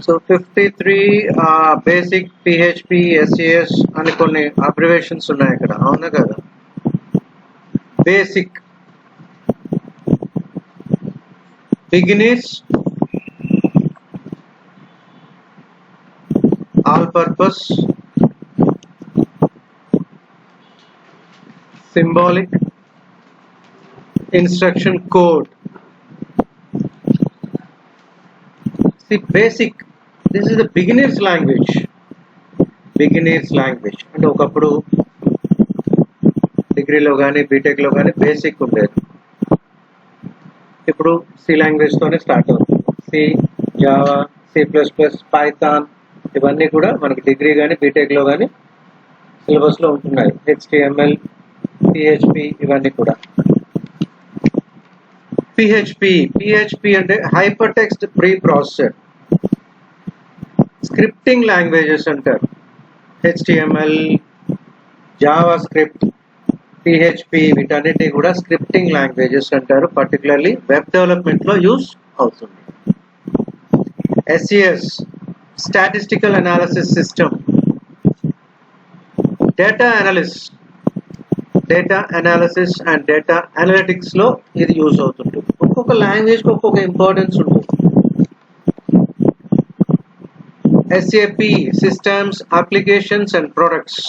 So 53 basic PHP SAS అని కొన్ని abbreviations ఉన్నాయి ఇక్కడ, అవునా కదా? Basic, beginners, all purpose, symbolic, instruction code. See, basic, this is the beginner's language. Beginner's language అంటే ఒకప్పుడు డిగ్రీలో కానీ బీటెక్లో కానీ బేసిక్ ఉండేది. ఇప్పుడు సి లాంగ్వేజ్తోనే స్టార్ట్ అవుతుంది. సి, జావా, C++, పైథాన్ ఇవన్నీ కూడా మనకి డిగ్రీ కానీ బీటెక్లో కానీ సిలబస్లో ఉంటున్నాయి. HTML, PHP ఇవన్నీ కూడా. PHP అంటే hyper text pre processor. Scripting languages అంటారు. HTML, జావా స్క్రిప్ట్, PHP వీటన్నిటిని కూడా స్క్రిప్టింగ్ లాంగ్వేజెస్ అంటారు. పర్టికులర్లీ వెబ్ డెవలప్మెంట్లో యూజ్ అవుతుంది. SES, statistical analysis system. Data analysis and data analytics లో ఇది యూజ్ అవుతుంటుంది. ఒక్కొక్క లాంగ్వేజ్ కి ఒక్కొక్క ఇంపార్టెన్స్ ఉంటుంది. SAP, systems, applications and products.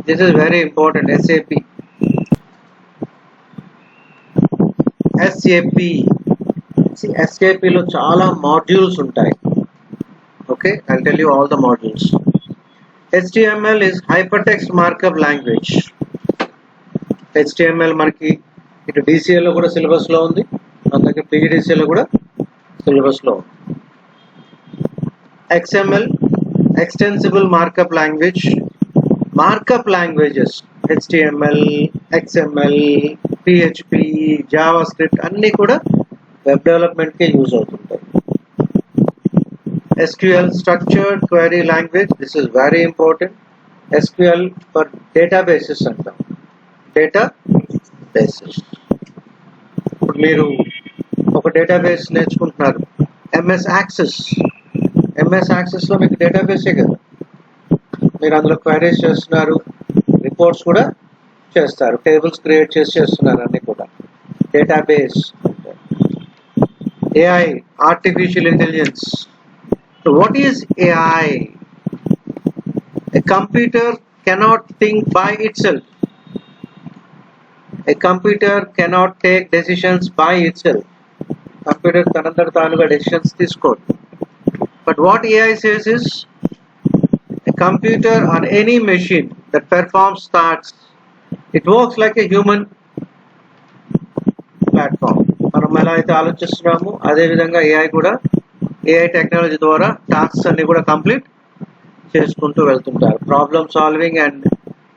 This is very important. SAP లో చాలా మాడ్యూల్స్ ఉంటాయి. Okay, I'll tell you all the modules. HTML is hypertext markup language. HTML మనకి ఇటు DCL లో కూడా సిలబస్ లో ఉంది, అలాగే PGDCL లో కూడా సిలబస్ లో ఉంది. XML, extensible markup language. Markup languages HTML, XML, PHP, JavaScript అన్నీ కూడా వెబ్ డెవలప్మెంట్ కి యూజ్ అవుతుంటాయి. SQL, structured query language. This is very important. SQL for databases అంటాం. డేటాబేసెస్. ఇప్పుడు మీరు ఒక డేటాబేస్ నేర్చుకుంటున్నారు, MS Access. MS Access లో మీకు డేటాబేసే కదా, మీరు అందులో క్వైరీస్ చేస్తున్నారు, రిపోర్ట్స్ కూడా చేస్తారు, టేబుల్స్ క్రియేట్ చేస్తున్నారు, అన్నీ కూడా database. AI, artificial intelligence. So what is AI? A computer cannot think by itself. A computer cannot take decisions by itself. Computer tanantara taanuga decisions తీసుకోదు. But what AI says is, a computer or any machine that performs tasks, it works like a human platform. మనం ఎలా అయితే ఆలోచిస్తున్నామో అదే విధంగా AI కూడా AI technology ద్వారా tasks అన్ని కూడా కంప్లీట్ చేసుకుంటూ వెళ్తుంటారు. Problem solving and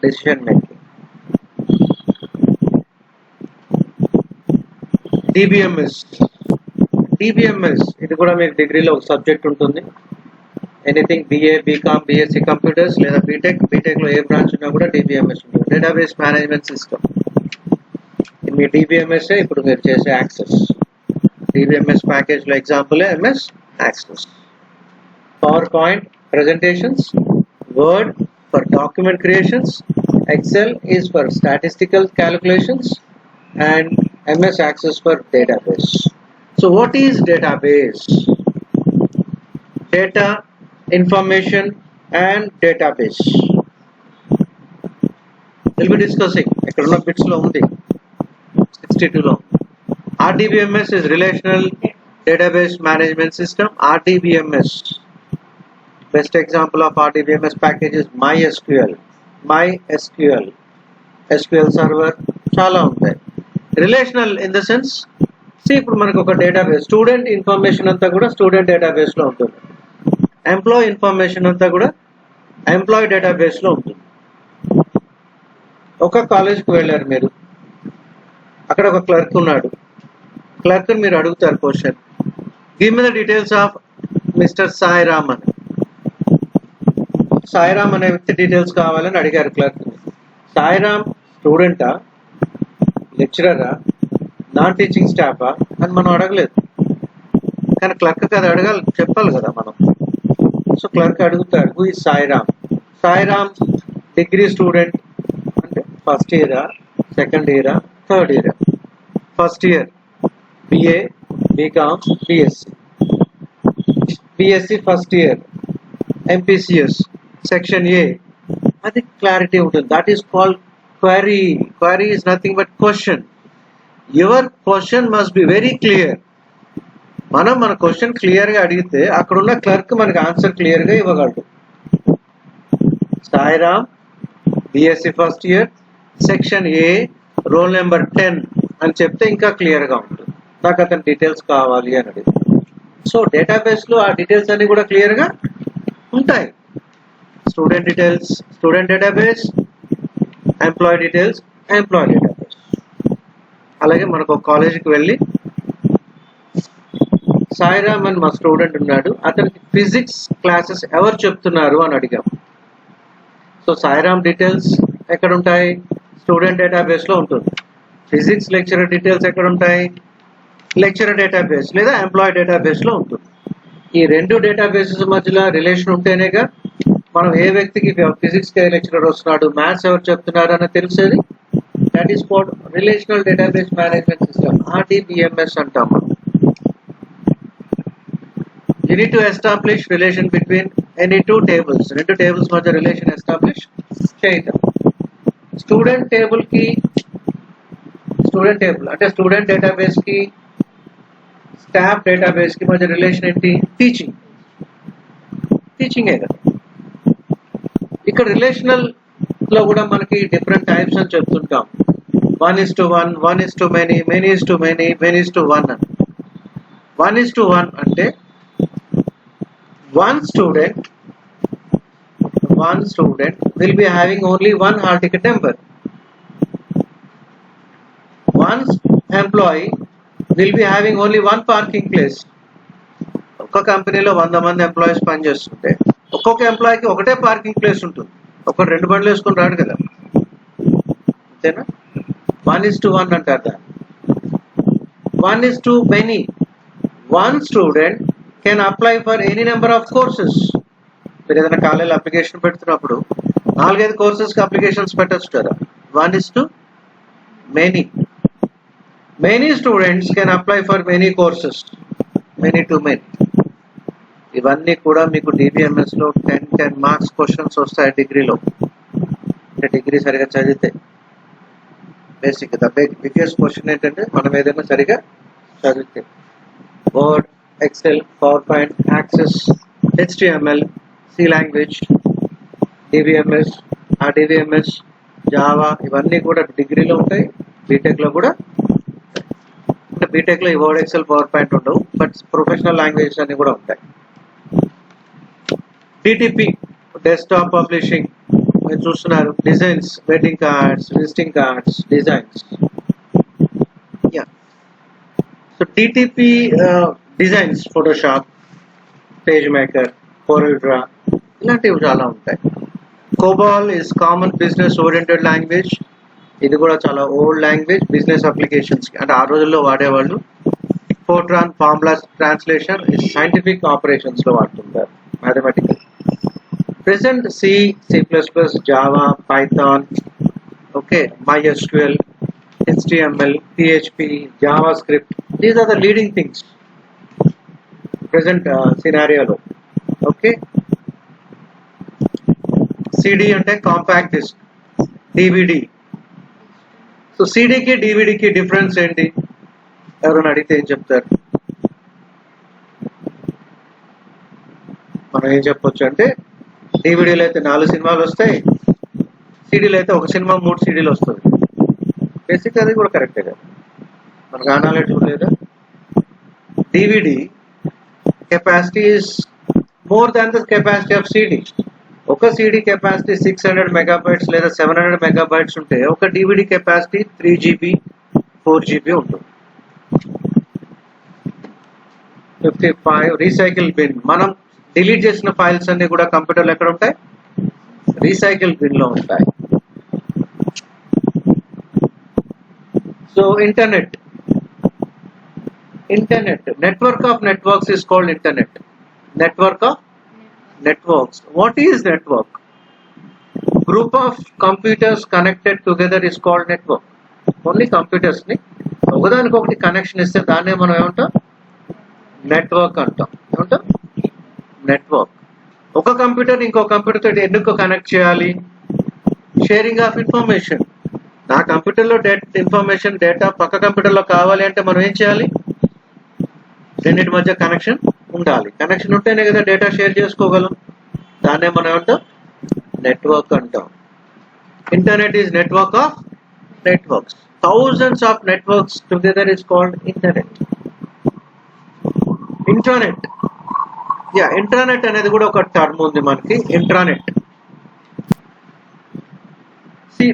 decision making. DBMS ఇది కూడా మీకు డిగ్రీలో ఒక సబ్జెక్ట్ ఉంటుంది. Anything BA, BCom, BSc computers లేదా బీటెక్ లో ఏ బ్రాంచ్ ఉన్నా కూడా DBMS ఉంటుంది. Database management system. మీ DBMS ఇప్పుడు మీరు చేసే యాక్సెస్. DBMS ప్యాకేజ్ లో example MS Access. PowerPoint presentations. Word for document creations. Excel is for statistical calculations, and MS Access for database. So what is database? Data, information and database. We'll be discussing. Ikkada unna bits lo undi 62 lo. RDBMS is relational database management system. RDBMS. Best example of RDBMS package is MySQL. SQL server చాలా ఉంటాయి. Relational in the sense, ఇప్పుడు మనకు ఒక database, student information అంతా కూడా student database లో ఉంటుంది. Employee information అంతా కూడా ఎంప్లాయీ డేటాబేస్ లో ఉంటుంది. ఒక కాలేజ్కి వెళ్ళారు మీరు, అక్కడ ఒక క్లర్క్ ఉన్నాడు. క్లర్క్ మీరు అడుగుతారు question, give me the details of mister Sairam అని. సాయిరామ్ అనే వ్యక్తి డీటెయిల్స్ కావాలని అడిగారు క్లర్క్. సాయిరామ్ స్టూడెంటా, లెక్చరరా, నాన్ టీచింగ్ స్టాఫా అని మనం అడగలేదు. కానీ క్లర్క్ కదా అడగాలి, చెప్పాలి కదా మనం. సో క్లర్క్ అడుగుతాడు, who is Sairam? Sairam degree student అంటే ఫస్ట్ ఇయరా, సెకండ్ ఇయరా, థర్డ్ ఇయరా? First year BA, BCom, BSc. BSc first year, MPCS section A. అది క్లారిటీ ఉంటుంది. That is called query. Query is nothing but question. Your question must be very clear. మనం మన question clear గా అడిగితే అక్కడున్న clerk మనకి answer clear గా ఇవ్వగలడు. Sairam BSc first year, section A, roll number 10 అని చెప్తే ఇంకా క్లియర్ గా ఉంటుంది. నాకు అతని డీటెయిల్స్ కావాలి అని అడిగి. సో డేటాబేస్ లో ఆ డీటెయిల్స్ అన్ని కూడా క్లియర్ గా ఉంటాయి. Student details student database, employee details employee database. అలాగే మనకు ఒక కాలేజీకి వెళ్ళి సాయిరామ్ అని మా స్టూడెంట్ ఉన్నాడు, అతనికి ఫిజిక్స్ క్లాసెస్ ఎవరు చెప్తున్నారు అని అడిగాం. సో సాయిరామ్ డీటెయిల్స్ ఎక్కడ ఉంటాయి? స్టూడెంట్ డేటాబేస్ లో ఉంటుంది. ఫిజిక్స్ లెక్చరర్ డీటెయిల్స్ ఎక్కడ ఉంటాయి? లెక్చరర్ డేటాబేస్ లేదా ఎంప్లాయీ డేటాబేస్ లో ఉంటుంది. ఈ రెండు డేటాబేసెస్ మధ్యలో రిలేషన్ ఉంటేనేగా మనం ఏ వ్యక్తికి ఫిజిక్స్ లెక్చరర్ వస్తున్నాడు, మ్యాథ్స్ ఎవరు చెప్తున్నారు అని తెలిసేది. That is called relational database management system, RDBMS అంటాం మనం. You need to establish relation between any two tables. రెండు టేబుల్స్ మధ్య రిలేషన్ ఎస్టాబ్లిష్ చేయటం. స్టూడెంట్ టేబుల్ కి స్టూడెంట్ టేబుల్ అంటే స్టూడెంట్ డేటాబేస్ కి స్టాఫ్ డేటాబేస్ కి మధ్య రిలేషన్ ఏంటి? టీచింగే కదా. ఇక్కడ రిలేషనల్ లో కూడా మనకి డిఫరెంట్ టైప్స్ అని చెప్తుంటాం. 1:1, 1:many, many:many, many:1 అని. 1:1 అంటే one student will be having only one hall ticket number. One employee will be having only one parking place. ఒక కంపెనీలో 100 మంది ఎంప్లాయీస్ పనిచేస్తుంటే ఒక్కొక్క ఎంప్లాయీకి ఒకటే పార్కింగ్ ప్లేస్ ఉంటుంది. ఒక 2 బండ్లు వేసుకొని రాడు కదా, అంతేనా? 1:1 అంటారు దాన్ని. 1:many. One student can apply for any number of courses. మీరు ఏదైనా కాలేజీలో అప్లికేషన్ పెడుతున్నప్పుడు 4-5 కోర్సెస్కి అప్లికేషన్స్ పెట్టచ్చు కదా. 1:many. Many students can apply for many courses. Many. ఇవన్నీ కూడా మీకు DBMS లో 10 మార్క్స్ క్వశ్చన్స్ వస్తాయి డిగ్రీలో. అంటే డిగ్రీ సరిగా చదివితే. బేసిక్ ద బిగ్గెస్ట్ క్వశ్చన్ ఏంటంటే మనం ఏదైనా సరిగా చదివితే. Word, Excel, PowerPoint, Access, HTML, C language, DBMS, RDBMS, Java ఇవన్నీ కూడా డిగ్రీలో ఉంటాయి. బీటెక్ లో కూడా. అంటే బీటెక్ లో ఈ వర్డ్, ఎక్సెల్, PowerPoint ఉండవు, బట్ ప్రొఫెషనల్ లాంగ్వేజెస్ అన్ని కూడా ఉంటాయి. DTP, డెస్క్టాప్ పబ్లిషింగ్ మీరు చూస్తున్నారు. Designs, wedding cards, visiting cards, designs. So DTP designs, Photoshop, PageMaker, CorelDRAW ఇలాంటివి చాలా ఉంటాయి. COBOL is common business oriented language. ఇది కూడా చాలా ఓల్డ్ లాంగ్వేజ్ బిజినెస్ అప్లికేషన్స్ అంటే ఆ రోజుల్లో వాడేవాళ్ళు. Fortran formula translation scientific operations లో వాడుతుంటారు, mathematical. Present C, C++, Java, Python, okay, MySQL, HTML, PHP, JavaScript. These are the leading things present scenario lo. Okay. CD అంటే compact disc, DVD. So CD కి DVD కి difference ఏంటి? ఎవరైనా అడిగితే ఏం చెప్తారు? మనం ఏం చెప్పొచ్చు అంటే DVDలో అయితే 4 సినిమాలు వస్తాయి, CDలో అయితే ఒక సినిమా 3 CDలు వస్తుంది. బేసిక్ అది కూడా కరెక్టే కదా, మనకు అనాలిటీ లేదా. DVD capacity is more than the capacity of CD. ఒక CD కెపాసిటీ 600 మెగాబైట్స్ లేదా 700 మెగాబైట్స్ ఉంటే ఒక DVD కెపాసిటీ 3 GB 4 GB ఉంటుంది. 55 రీసైకిల్ బిన్. మనం డిలీట్ చేసిన ఫైల్స్ అన్ని కూడా కంప్యూటర్లో ఎక్కడ ఉంటాయి? రీసైకిల్ బిన్ లో ఉంటాయి. So internet Internet. Network of networks is called internet. Network of networks. What is network? Group of computers connected together is called network. Only computers ni ఒకదానికి ఒకటి కనెక్షన్ ఇస్తే దాన్నే మనం ఏమంటాం, నెట్వర్క్ అంటాం. ఏమంటాం, నెట్వర్క్. ఒక కంప్యూటర్ ఇంకో కంప్యూటర్ తోటి ఎందుకు కనెక్ట్ చేయాలి? Sharing of information. నా కంప్యూటర్లో ఇన్ఫర్మేషన్ డేటా పక్క కంప్యూటర్లో కావాలి అంటే మనం ఏం చేయాలి? రెండింటి మధ్య కనెక్షన్ ఉండాలి. కనెక్షన్ ఉంటేనే కదా డేటా షేర్ చేసుకోగలం. దాన్నే మనం ఏమంటాం, నెట్వర్క్ అంటాం. Internet is network of networks. Thousands of networks together is called internet. Intranet. Yeah, intranet అనేది కూడా ఒక టర్మ్ ఉంది మనకి. ఇంట్రానెట్.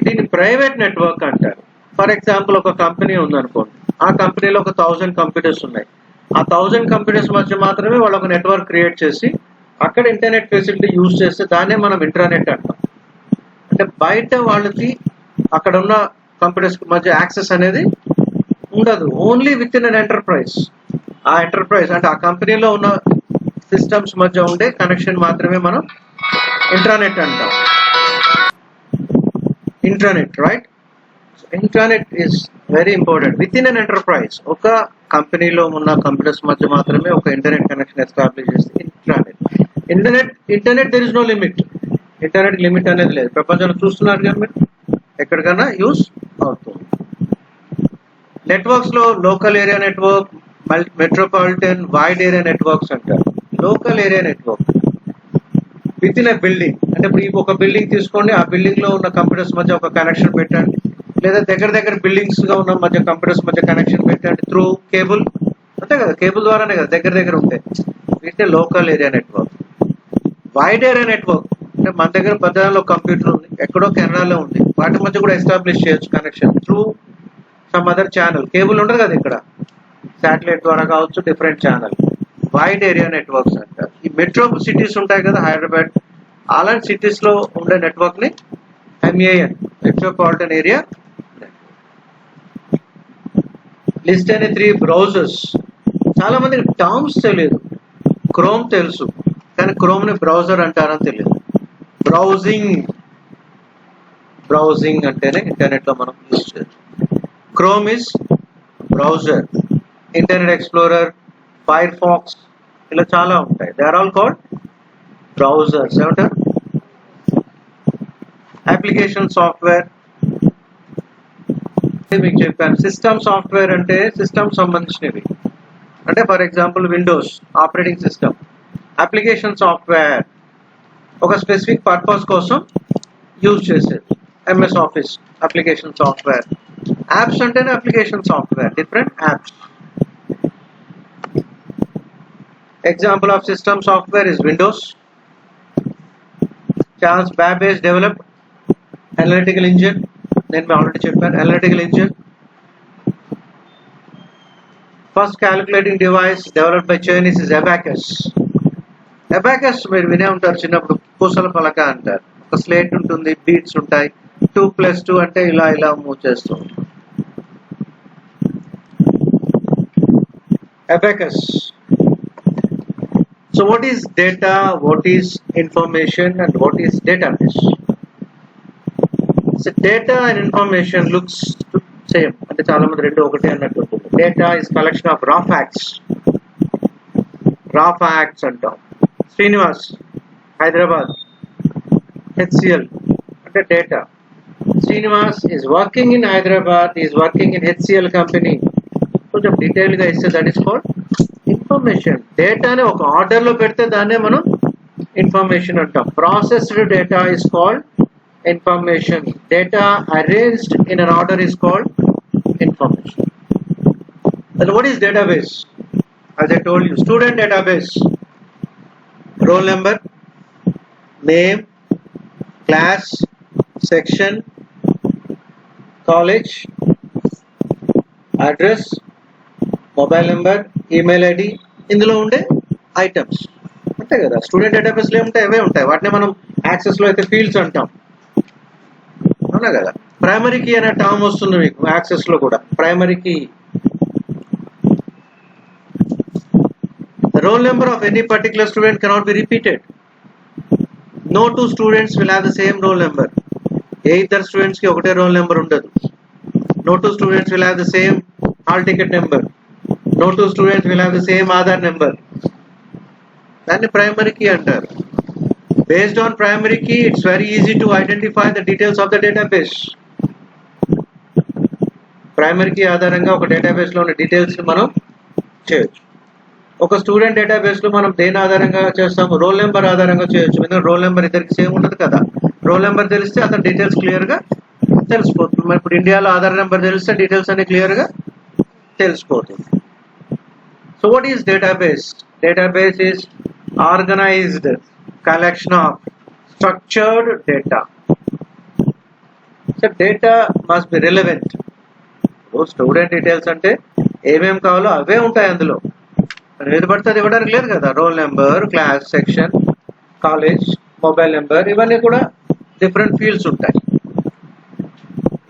దీన్ని ప్రైవేట్ నెట్వర్క్ అంటారు. ఫర్ ఎగ్జాంపుల్ ఒక కంపెనీ ఉందనుకోండి, ఆ కంపెనీలో ఒక 1000 కంప్యూటర్స్ ఉన్నాయి. ఆ 1000 కంప్యూటర్స్ మధ్య మాత్రమే వాళ్ళు ఒక నెట్వర్క్ క్రియేట్ చేసి అక్కడ ఇంటర్నెట్ ఫెసిలిటీ యూజ్ చేస్తే దాన్నే మనం ఇంట్రానెట్ అంటాం. అంటే బయట వాళ్ళకి అక్కడ ఉన్న కంప్యూటర్స్ మధ్య యాక్సెస్ అనేది ఉండదు. Only with in an enterprise. ఆ ఎంటర్ప్రైజ్ అంటే ఆ కంపెనీలో ఉన్న సిస్టమ్స్ మధ్య ఉండే కనెక్షన్ మాత్రమే మనం ఇంట్రానెట్ అంటాం. Intranet, right? Intranet is very important. Within an enterprise ఒక కంపెనీలో ఉన్న కంప్యూటర్స్ మధ్య మాత్రమే ఒక ఇంటర్నెట్ కనెక్షన్ ఎస్టాబ్లిష్ చేస్తే intranet. Internet there is no limit. Internet limit అనేది లేదు. ప్రపంచంలో చూస్తున్నారు కదా మీరు, ఎక్కడికైనా యూస్ అవుతుంది. నెట్వర్క్స్ లో local area network, metropolitan, wide area networks అంటారు. Local area network within a building. అంటే ఇప్పుడు ఒక బిల్డింగ్ తీసుకోండి, ఆ బిల్డింగ్ లో ఉన్న కంప్యూటర్స్ మధ్య ఒక కనెక్షన్ పెట్టండి, లేదా దగ్గర బిల్డింగ్స్ గా ఉన్న మధ్య కంప్యూటర్స్ మధ్య కనెక్షన్ పెట్టండి త్రూ కేబుల్. అంతే కదా, కేబుల్ ద్వారానే కదా దగ్గర ఉంటాయి. వీటిని local area network. Wide area network అంటే మన దగ్గర పెద్దలో కంప్యూటర్ ఉంది, ఎక్కడో కెనడాలో ఉంది, వాటి మధ్య కూడా ఎస్టాబ్లిష్ చేయొచ్చు connection through some other channel. Cable ఉండదు కదా ఇక్కడ, శాటిలైట్ ద్వారా కావచ్చు, different channel. Wide area networks అంటారు. ఈ మెట్రో సిటీస్ ఉంటాయి కదా, హైదరాబాద్, అలాంటి సిటీస్ లో ఉండే నెట్వర్క్ ని MEAN, మెట్రోపాలిటన్ ఏరియా. లిస్ట్ అనే 3 బ్రౌజర్స్. చాలా మందికి టర్మ్స్ తెలియదు. క్రోమ్ తెలుసు, కానీ క్రోమ్ ని బ్రౌజర్ అంటారని తెలియదు. బ్రౌజింగ్ అంటేనే ఇంటర్నెట్ లో మనం యూజ్ చేయొచ్చు. Chrome is browser, Internet Explorer, Firefox, ఇలా చాలా ఉంటాయి. They are all called browsers. ఏమంటారు? అప్లికేషన్ సాఫ్ట్వేర్ మీకు చెప్పాను. సిస్టమ్ సాఫ్ట్వేర్ అంటే సిస్టమ్ సంబంధించినవి. అంటే for example Windows operating system. Application software ఒక స్పెసిఫిక్ పర్పస్ కోసం యూజ్ చేసేది. MS Office application software. Apps అంటేనే application software, different apps. Example of system software is Windows. Charles Babbage developed analytical engine. Then we already checked analytical engine. First calculating device developed by Chinese is Abacus. Abacus మీరు వినే ఉంటారు, చిన్నప్పుడు పూసల పలక అంటారు. ఒక slate ఉంటుంది, beats ఉంటాయి, 2+2 అంటే ఇలా మూవ్ చేస్తూ ఉంటాం. Abacus. So what is data, what is information, and what is database? So data and information looks same. అంటే చాలా మంది రెండు ఒకటే అన్నట్టు ఉంటుంది. Data is collection of raw facts. అంటాం. శ్రీనివాస్, హైదరాబాద్, HCL అంటే data. Srinivas is working in Hyderabad, is working in HCL company. కొంచెం డీటెయిల్ గా ఇస్తే దట్ ఈస్ కాల్డ్ ఇన్ఫర్మేషన్. డేటాని ఒక ఆర్డర్ లో పెడితే దాన్నే మనం ఇన్ఫర్మేషన్ అంటాం. Processed data is called information. Data arranged in an order is called information. And what is database? As I told you, student database. Roll number, name, class, section, college, address, mobile number, email ID, ఇందులో ఉండే items అంతే కదా. Student database లో ఏముంటాయి? అవే ఉంటాయి. వాటిని మనం access లో అయితే ఫీల్డ్స్ అంటాం, అవునా కదా. ప్రైమరీ కీ అనే టర్మ్ వస్తుంది మీకు యాక్సెస్ లో కూడా. Primary key roll number of any particular student cannot be repeated. No two students will have the same roll number. ఏ ఇద్దరు స్టూడెంట్స్ కి ఒకటే రోల్ నెంబర్ ఉండదు. No two students will have the same hall ticket number. No two students will have the same Aadhaar number. దాన్ని primary key అంటారు. Based on primary key, it's very easy to identify the details of the database. Primary key ఆధారంగా ఒక database లో ఉన్న details ని మనం చేయొచ్చు. ఒక స్టూడెంట్ డేటాబేస్ లో మనం దేని ఆధారంగా చేస్తాము? రోల్ నెంబర్ ఆధారంగా చేయొచ్చు. ఎందుకంటే రోల్ నెంబర్ ఇద్దరికి సేమ్ ఉండదు కదా. రోల్ నెంబర్ తెలిస్తే అతని డీటెయిల్స్ క్లియర్ గా తెలిసిపోతుంది. మరి ఇప్పుడు ఇండియాలో ఆధార్ నెంబర్ తెలిస్తే డీటెయిల్స్ అన్ని క్లియర్ గా తెలిసిపోతుంది. So what is database? Database is organised collection of structured data. So data must be relevant. Student details అంటే ఏమేమి కావాలో అవే ఉంటాయి అందులో. ఏది పడితే అది ఇవ్వడానికి లేదు కదా. Roll number, class, section, college, mobile number, ఇవన్నీ కూడా డిఫరెంట్ ఫీల్డ్స్ ఉంటాయి.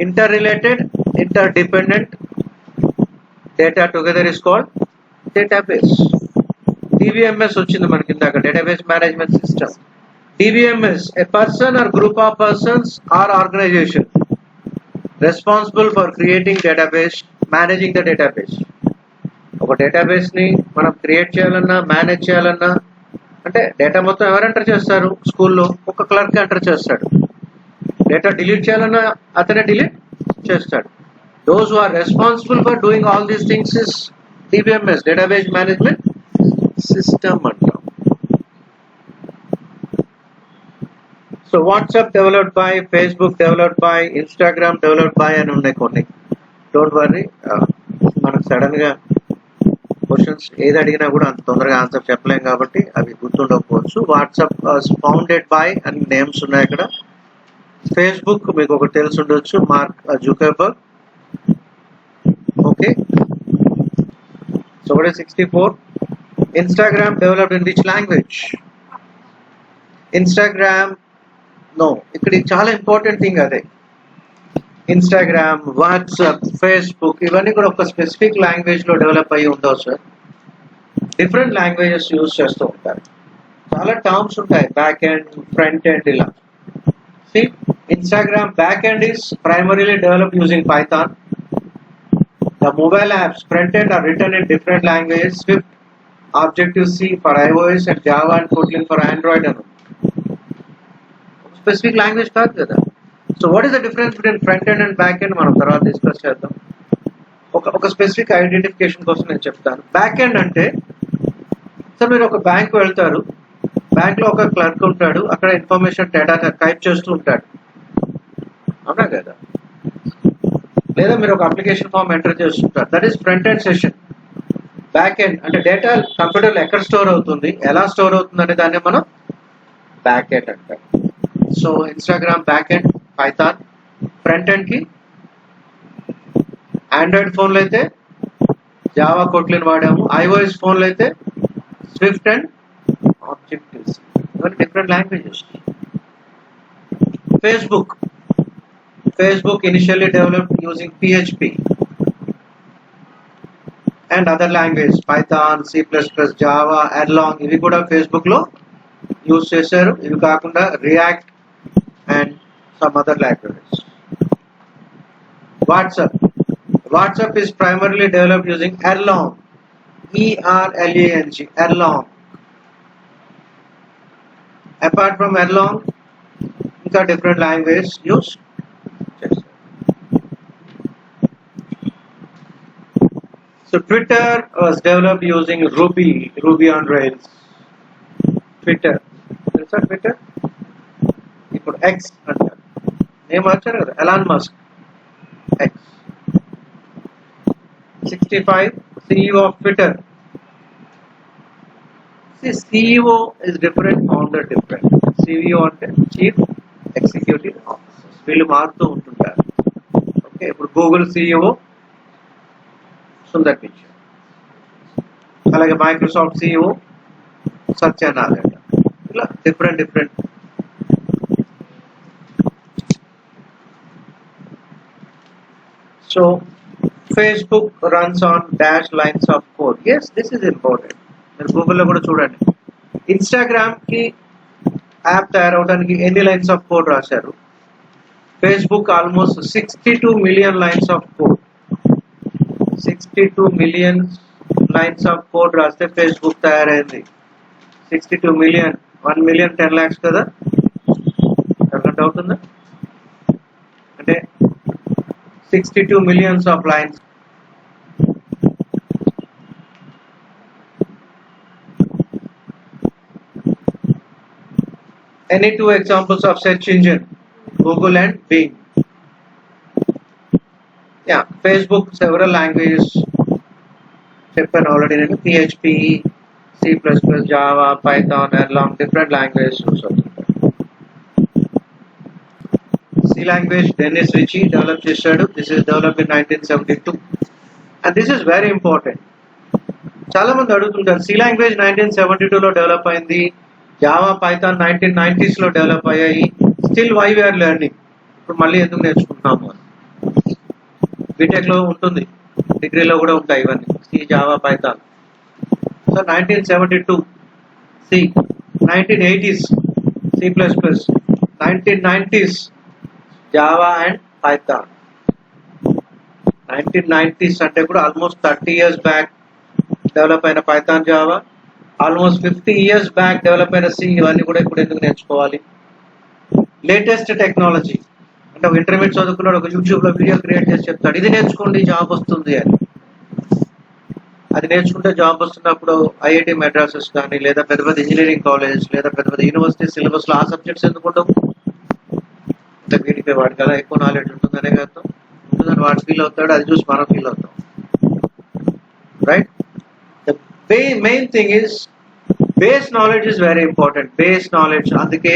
Inter related, inter dependent data together is called database. DBMS వచ్చింది మనకి ఇందాక, database management system. DBMS, a person or group of persons or organization responsible for creating database, managing the database. ఒక database ని మనం create చేయాలన్నా, manage చేయాలన్నా, అంటే data మొత్తం ఎవరు ఎంటర్ చేస్తారు? స్కూల్లో ఒక క్లర్క్ ఎంటర్ చేస్తాడు. డేటా డిలీట్ చేయాలన్నా అతనే డిలీట్ చేస్తాడు. Those who are responsible for doing all these things is DBMS, database management system అంటాం. So WhatsApp developed by, Facebook developed by, Instagram developed by అని ఉన్నాయి కొన్ని. డోంట్ వర్రీ, మనకు sudden గా క్వశ్చన్స్ ఏది అడిగినా కూడా అంత తొందరగా ఆన్సర్ చెప్పలేం కాబట్టి అవి గుర్తుండకపోవచ్చు. వాట్సాప్ ఫౌండెడ్ బై అని నేమ్స్ ఉన్నాయి అక్కడ. ఫేస్బుక్ మీకు ఒకటి తెలిసి ఉండొచ్చు, Mark Zuckerberg. Okay, so what is 64? Instagram developed in which language? Instagram, no, ఇక్కడ చాలా ఇంపార్టెంట్ థింగ్ అదే. ఇన్స్టాగ్రామ్, వాట్సాప్, ఫేస్బుక్ ఇవన్నీ కూడా ఒక స్పెసిఫిక్ లాంగ్వేజ్ లో డెవలప్ అయ్యి ఉండవు సార్. డిఫరెంట్ లాంగ్వేజెస్ యూజ్ చేస్తూ ఉంటారు. చాలా టర్మ్స్ ఉంటాయి, బ్యాక్ ఎండ్, ఫ్రంట్ ఎండ్, ఇలా. See, Instagram back end is primarily developed using Python. The mobile apps front end are written in different languages, Swift, Objective-C for iOS and Java and Kotlin for Android. Specific language కాదు కదా. So what is the difference between front end and back end? మనం తర్వాత discuss చేద్దాం. ఒక specific identification కోసం నేను చెప్తాను. Back end అంటే సార్ మీరు ఒక బ్యాంక్ వెళ్తారు, బ్యాంక్ లో ఒక క్లర్క్ ఉంటాడు, అక్కడ ఇన్ఫర్మేషన్ డేటా టైప్ చేస్తూ ఉంటాడు, అవునా కదా. లేదా మీరు ఒక అప్లికేషన్ ఫామ్ ఎంటర్ చేస్తుంటారు, that is front end session. Back end అంటే డేటా కంప్యూటర్లో ఎక్కడ స్టోర్ అవుతుంది, ఎలా స్టోర్ అవుతుంది అనే దాన్ని మనం బ్యాక్ ఎండ్ అంటాం. So Instagram back end Python, front end కి ఆండ్రాయిడ్ ఫోన్లో అయితే జావా కోట్లిన్ వాడాము, iOS ఫోన్లో అయితే స్విఫ్ట్ అండ్ ఆబ్జెక్టివ్స్. ఇవన్నీ different languages. Facebook initially developed using PHP and other languages, Python, C++, Java, Erlang, ఇవి కూడా ఫేస్బుక్ లో యూజ్ చేశారు. ఇవి కాకుండా react and some other languages. WhatsApp is primarily developed using Erlang, ERLANG, Erlang. Apart from Erlang, ఇంకా different language use చేశారు. So Twitter was developed using Ruby on Rails. Twitter, తెలుసా Twitter? ఇప్పుడు X అంటారు, name వచ్చారు కదా, Elon Musk, X. 65 CEO of Twitter. See, CEO is different, founder different. CEO అంటే chief executive officers, వీళ్ళు మారుతూ ఉంటుంటారు. ఓకే, ఇప్పుడు గూగుల్ CEO సుందర్ పిచాయ్, అలాగే మైక్రోసాఫ్ట్ CEO సత్య నాదెళ్ల. ఇలా different. So Facebook runs on dash lines of code. Yes, this is important. మీరు గూగుల్లో కూడా చూడండి. ఇన్స్టాగ్రామ్ కి యాప్ తయారవడానికి ఎన్ని లైన్స్ ఆఫ్ కోడ్ రాశారు? Facebook almost 62 million lines of code, 62 million lines of code రాస్తే ఫేస్బుక్ తయారైంది. 62 మిలియన్, 1 మిలియన్ 10 lakhs కదా. ఎవరికైనా డౌట్ ఉందా? అంటే 62 millions of lines. Any two examples of search engine? Google and Bing. Yeah, Facebook several languages. చెప్పాను already నేను. PHP, C++, Java, Python, Erlang, different languages use అవుతుంటాయి. C language Dennis Ritchie develop చేశాడు. This is developed in 1972 and this is very important. చాలా మంది అడుగుతుంటారు C language 1972 లో develop అయింది, Java Python 1990s లో డెవలప్ అయ్యాయి, స్టిల్ వై వీఆర్ లెర్నింగ్, ఇప్పుడు మళ్ళీ ఎందుకు నేర్చుకుంటున్నాము అని. బీటెక్ లో ఉంటుంది, డిగ్రీలో కూడా ఉంటాయి ఇవన్నీ, C Java Python. So 1972 C, 1980s C++, 1990s Java and Python. 1990s అంటే కూడా ఆల్మోస్ట్ 30 years బ్యాక్ డెవలప్ అయిన Python, Java, almost 50 years back develop అయిన సి, ఇవన్నీ కూడా ఇప్పుడు ఎందుకు నేర్చుకోవాలి? లేటెస్ట్ టెక్నాలజీ అంటే ఒక ఇంటర్మీడియట్ చదువుకున్నాడు, ఒక యూట్యూబ్ లో వీడియో క్రియేట్ చేసి చెప్తాడు ఇది నేర్చుకోండి జాబ్ వస్తుంది అని. అది నేర్చుకుంటే జాబ్ వస్తున్నప్పుడు ఐఐటి మెడ్రాసెస్ కానీ లేదా పెద్ద పెద్ద ఇంజనీరింగ్ కాలేజెస్ లేదా పెద్ద పెద్ద యూనివర్సిటీ సిలబస్ లో ఆ సబ్జెక్ట్స్ ఎందుకు ఉండవు? అంటే వీటిపై వాడికి కదా ఎక్కువ నాలెడ్జ్ ఉంటుందనే కదా ఉంటుందని వాడు ఫీల్ అవుతాడు, అది చూసి మనం ఫీల్ అవుతాం, right? The main thing is base knowledge is very important. Base knowledge, అందుకే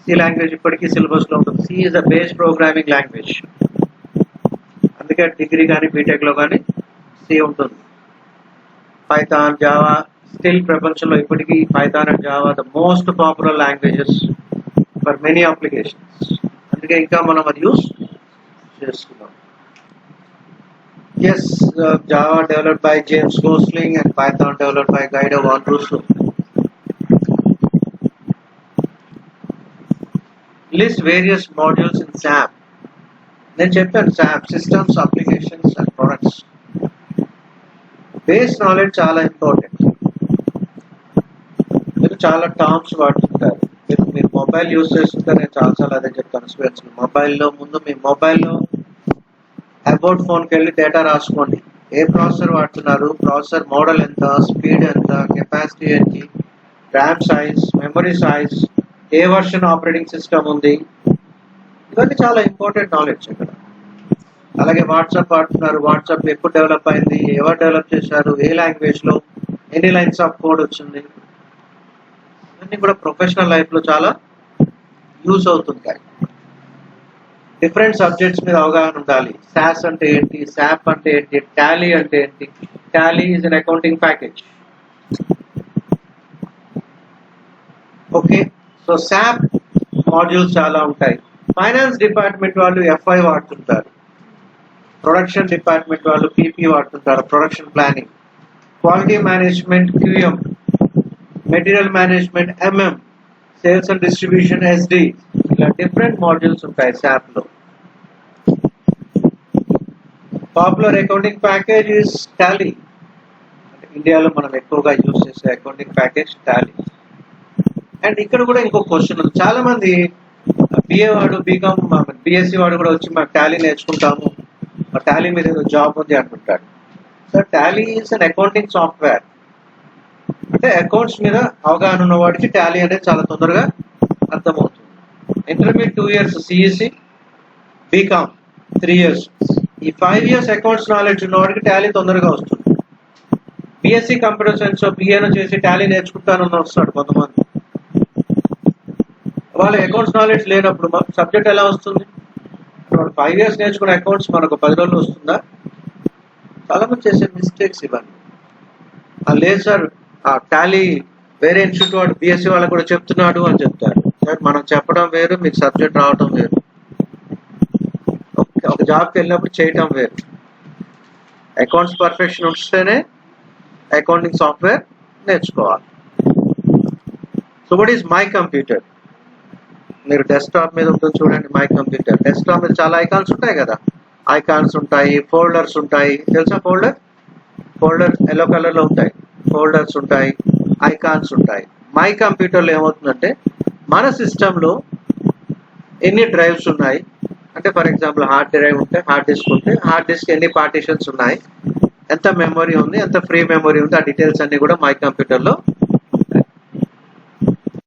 సి లాంగ్వేజ్ ఇప్పటికీ సిలబస్ లో ఉంటుంది. C is the base programming language, అందుకే డిగ్రీ కానీ బీటెక్ లో కానీ సి ఉంటుంది. పైథాన్, జావా స్టిల్ ప్రపంచంలో ఇప్పటికీ Python and Java the most popular languages for many applications. అందుకే ఇంకా మనం అది యూస్ చేస్తున్నాం. Yes, Java developed by James Gosling and Python developed by Guido van Russo. List various modules in SAP. నేను చెప్పాను SAP systems, applications and products. Base knowledge చాలా important. మీరు చాలా టర్మ్స్ వాడుతుంటారు, మీరు మొబైల్ యూజ్ చేస్తుంటే నేను చాలాసార్లు అదే చెప్తాను స్టూడెంట్స్. మొబైల్లో ముందు మీ మొబైల్లో అబౌట్ ఫోన్కి వెళ్ళి డేటా రాసుకోండి. ఏ ప్రాసెసర్ వాడుతున్నారు, ప్రాసెసర్ మోడల్ ఎంత, స్పీడ్ ఎంత, కెపాసిటీ ఏంటి, ర్యామ్ సైజ్, మెమరీ సైజ్, ఏ వర్షన్ ఆపరేటింగ్ సిస్టమ్ ఉంది, ఇవన్నీ చాలా ఇంపార్టెంట్ నాలెడ్జ్ ఇక్కడ. అలాగే వాట్సాప్ వాడుతున్నారు, వాట్సాప్ ఎప్పుడు డెవలప్ అయింది, ఎవరు డెవలప్ చేశారు, ఏ లాంగ్వేజ్ లో, ఎన్ని లైన్స్ ఆఫ్ కోడ్ వచ్చింది, ఇవన్నీ కూడా ప్రొఫెషనల్ లైఫ్ లో చాలా యూస్ అవుతుంటాయి. డిఫరెంట్ సబ్జెక్ట్స్ మీద అవగాహన ఉండాలి. సాస్ అంటే ఏంటి, SAP అంటే ఏంటి, టాలీ అంటే ఏంటి. Tally is an accounting package. Okay, so SAP modules చాలా ఉంటాయి. ఫైనాన్స్ డిపార్ట్మెంట్ వాళ్ళు FI వాడుతుంటారు, ప్రొడక్షన్ డిపార్ట్మెంట్ వాళ్ళు PP వాడుతుంటారు, production planning. Quality management QM, material management MM, sales and distribution SD. ఇలా డిఫరెంట్ మాడ్యూల్స్ ఉంటాయి SAP లో. Popular accounting package is Tally. ఇండియాలో మనం ఎక్కువగా యూజ్ చేసే అకౌంటింగ్ ప్యాకేజ్ టాలీ. అండ్ ఇక్కడ కూడా ఇంకో క్వశ్చన్ ఉంది, చాలా మంది BA వాడు, బీకామ్, BSc వాడు కూడా వచ్చి మాకు టాలీ నేర్చుకుంటాము, టాలీ మీద ఏదో జాబ్ ఉంది అంటుంటాడు. So Tally is an accounting software. అంటే అకౌంట్స్ మీద అవగాహన ఉన్న వాడికి టాలీ అనేది చాలా తొందరగా అర్థమవుతుంది. Intermediate 2 years CEC, BCom 3 years. ఈ 5 years అకౌంట్స్ నాలెడ్జ్ ఉన్న వాడికి టాలీ తొందరగా వస్తుంది. BSc కంప్యూటర్ సైన్స్ BA చేసి టాలీ నేర్చుకుంటానని వస్తాడు కొంతమంది. వాళ్ళ అకౌంట్స్ నాలెడ్జ్ లేనప్పుడు సబ్జెక్ట్ ఎలా వస్తుంది? 5 years నేర్చుకున్న అకౌంట్స్ మనకు 10 రోజులు వస్తుందా? చాలా మంది చేసే మిస్టేక్స్ ఇవన్నీ. లేదు సార్, ఆ టాలీ వేరే ఇన్స్టిట్యూట్ వాడు BSc వాళ్ళకి కూడా చెప్తున్నాడు అని చెప్తారు. సార్, మనం చెప్పడం వేరు, మీకు సబ్జెక్ట్ రావడం వేరు. ఒక జాబ్కి వెళ్ళినప్పుడు చేయటం వేరు. అకౌంట్స్ పర్ఫెక్షన్ వస్తేనే అకౌంటింగ్ సాఫ్ట్వేర్ నేర్చుకోవాలి. So what is my computer? మీరు డెస్క్టాప్ మీద ఉంటుంది చూడండి మై కంప్యూటర్. డెస్క్టాప్ మీద చాలా ఐకాన్స్ ఉంటాయి కదా, ఐకాన్స్ ఉంటాయి, ఫోల్డర్స్ ఉంటాయి. తెలుసా ఫోల్డర్ ఎల్లో కలర్ లో ఉంటాయి. ఫోల్డర్స్ ఉంటాయి, ఐకాన్స్ ఉంటాయి. మై కంప్యూటర్లో ఏమవుతుందంటే మన సిస్టంలో ఎన్ని డ్రైవ్స్ ఉన్నాయి అంటే, ఫర్ ఎగ్జాంపుల్ హార్డ్ డ్రైవ్ ఉంటే, హార్డ్ డిస్క్ ఉంటే, హార్డ్ డిస్క్ ఎన్ని పార్టీషన్స్ ఉన్నాయి, ఎంత మెమరీ ఉంది, ఎంత ఫ్రీ మెమరీ ఉంది, ఆ డీటెయిల్స్ అన్ని కూడా మై కంప్యూటర్లో